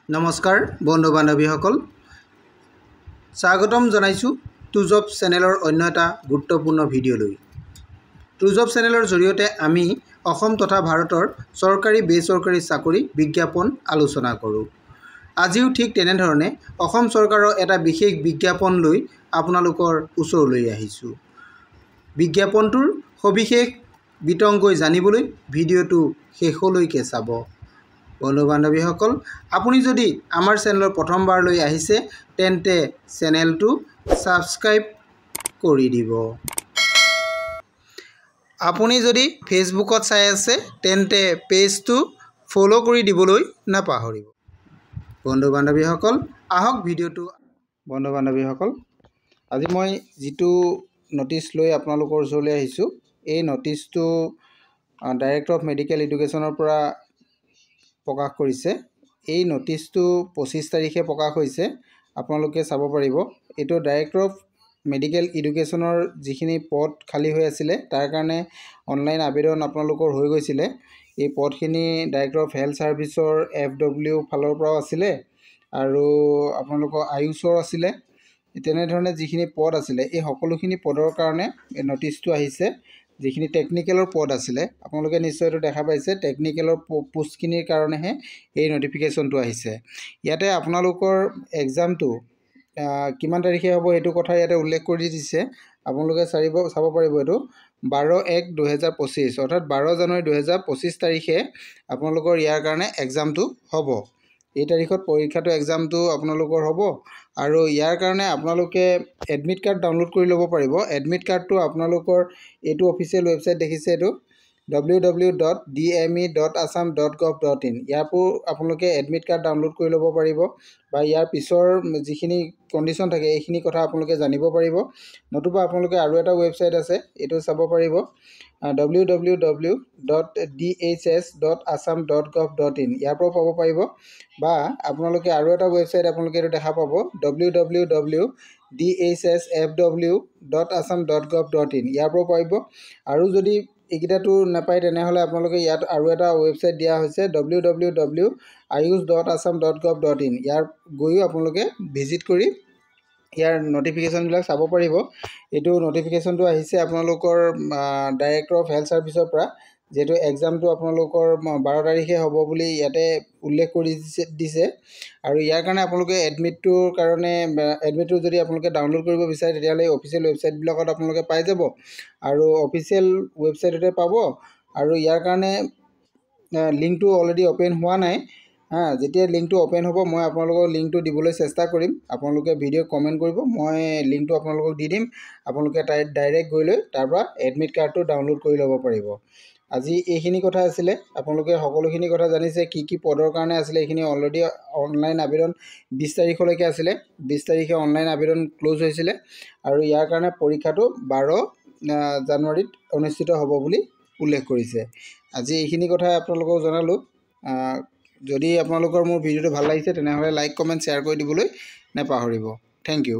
নমস্কাৰ বন্ধু বান্ধৱীসকল, স্বাগতম জনাইছোঁ টুজব চেনেলৰ অন্য এটা গুৰুত্বপূৰ্ণ ভিডিঅ'লৈ। টুজব চেনেলৰ জৰিয়তে আমি অসম তথা ভাৰতৰ চৰকাৰী বেচৰকাৰী চাকৰি বিজ্ঞাপন আলোচনা কৰোঁ। আজিও ঠিক তেনেধৰণে অসম চৰকাৰৰ এটা বিশেষ বিজ্ঞাপন লৈ আপোনালোকৰ ওচৰলৈ আহিছোঁ। বিজ্ঞাপনটোৰ সবিশেষ বিতংকৈ জানিবলৈ ভিডিঅ'টো শেষলৈকে চাব। বন্ধু বান্ধৱীসকল, আপুনি যদি আমাৰ চেনেলৰ প্ৰথমবাৰলৈ আহিছে তেন্তে চেনেলটো ছাবস্ক্ৰাইব কৰি দিব। আপুনি যদি ফেচবুকত চাই আছে তেন্তে পেজটো ফ'ল' কৰি দিবলৈ নাপাহৰিব। বন্ধু বান্ধৱীসকল, আহক ভিডিঅ'টো। বন্ধু বান্ধৱীসকল, আজি মই যিটো ন'টিচ লৈ আপোনালোকৰ ওচৰলৈ আহিছোঁ, এই ন'টিচটো ডাইৰেক্টৰ অফ মেডিকেল এডুকেশ্যনৰ পৰা প্ৰকাশ কৰিছে। এই ন'টিচটো 25 তাৰিখে প্ৰকাশ হৈছে, আপোনালোকে চাব পাৰিব। এইটো ডাইৰেক্টৰ অফ মেডিকেল এডুকেশ্যনৰ যিখিনি পদ খালী হৈ আছিলে তাৰ কাৰণে অনলাইন আবেদন আপোনালোকৰ হৈ গৈছিলে। এই পদখিনি ডাইৰেক্টৰ অফ হেল্থ ছাৰ্ভিচৰ FW ফালৰ পৰাও আছিলে আৰু আপোনালোকৰ আয়ুষৰ আছিলে। তেনেধৰণে যিখিনি পদ আছিলে এই সকলোখিনি পদৰ কাৰণে এই ন'টিচটো আহিছে। যিখিনি টেকনিকেলৰ পদ আছিলে আপোনালোকে নিশ্চয় এইটো দেখা পাইছে, টেকনিকেলৰ পোষ্টখিনিৰ কাৰণেহে এই ন'টিফিকেশ্যনটো আহিছে। ইয়াতে আপোনালোকৰ এক্সামটো কিমান তাৰিখে হ'ব এইটো কথা ইয়াতে উল্লেখ কৰি দিছে। আপোনালোকে চাব পাৰিব, এইটো 12/1/2025 অৰ্থাৎ 12 জানুৱাৰী 2025 তাৰিখে আপোনালোকৰ ইয়াৰ কাৰণে এক্সামটো হ'ব। এই তাৰিখত পৰীক্ষাটো এক্সামটো আপোনালোকৰ হ'ব আৰু ইয়াৰ কাৰণে আপোনালোকে এডমিট কাৰ্ড ডাউনলোড কৰি ল'ব পাৰিব। এডমিট কাৰ্ডটো আপোনালোকৰ এইটো অফিচিয়েল ৱেবছাইট দেখিছে, এইটো www.dme.assam.gov.in। ইয়াৰ পৰা আপোনালোকে এডমিট কাৰ্ড ডাউনলোড কৰি ল'ব পাৰিব বা ইয়াৰ পিছৰ যিখিনি কণ্ডিশ্যন থাকে এইখিনি কথা আপোনালোকে জানিব পাৰিব। নতুবা আপোনালোকে আৰু এটা ৱেবছাইট আছে, এইটো চাব পাৰিব, www.dhs.assam.gov.in। ইয়াৰ পৰাও পাব পাৰিব বা আপোনালোকে আৰু এটা ৱেবছাইট আপোনালোকে এইটো দেখা পাব, www.dhsfw.assam.gov.in। ইয়াৰ পৰাও পাৰিব। আৰু যদি এইকেইটাটো নাপায় তেনেহ'লে আপোনালোকে ইয়াত আৰু এটা ৱেবছাইট দিয়া হৈছে, www.ayush.assam.gov.in। ইয়াৰ গৈও আপোনালোকে ভিজিট কৰি ইয়াৰ ন'টিফিকেশ্যনবিলাক চাব পাৰিব। এইটো ন'টিফিকেশ্যনটো আহিছে আপোনালোকৰ ডাইৰেক্টৰ অফ হেল্থ ছাৰ্ভিচৰ পৰা, যিহেতু এক্সামটো আপোনালোকৰ 12 তাৰিখে হ'ব বুলি ইয়াতে উল্লেখ কৰি দিছে। আৰু ইয়াৰ কাৰণে আপোনালোকে এডমিটটো যদি আপোনালোকে ডাউনলোড কৰিব বিচাৰে তেতিয়াহ'লে অফিচিয়েল ৱেবছাইটবিলাকত আপোনালোকে পাই যাব আৰু অফিচিয়েল ৱেবছাইটতে পাব। আৰু ইয়াৰ কাৰণে লিংকটো অলৰেডি অ'পেন হোৱা নাই। যেতিয়া লিংকটো অ'পেন হ'ব মই আপোনালোকক লিংকটো দিবলৈ চেষ্টা কৰিম। আপোনালোকে ভিডিঅ'ত কমেণ্ট কৰিব, মই লিংকটো আপোনালোকক দি দিম। আপোনালোকে ডাইৰেক্ট গৈ লৈ তাৰ পৰা এডমিট কাৰ্ডটো ডাউনলোড কৰি ল'ব পাৰিব। আজি এইখিনি কথা আছিলে, আপোনালোকে সকলোখিনি কথা জানিছে। কি কি পদৰ কাৰণে আছিলে এইখিনি অলৰেডি অনলাইন আবেদন 20 তাৰিখলৈকে আছিলে। 20 তাৰিখে অনলাইন আবেদন ক্ল'জ হৈছিলে আৰু ইয়াৰ কাৰণে পৰীক্ষাটো 12 জানুৱাৰীত অনুষ্ঠিত হ'ব বুলি উল্লেখ কৰিছে। আজি এইখিনি কথাই আপোনালোকক জনালোঁ। যদি আপোনালোকৰ মোৰ ভিডিঅ'টো ভাল লাগিছে তেনেহ'লে লাইক কমেণ্ট শ্বেয়াৰ কৰি দিবলৈ নাপাহৰিব। Thank U.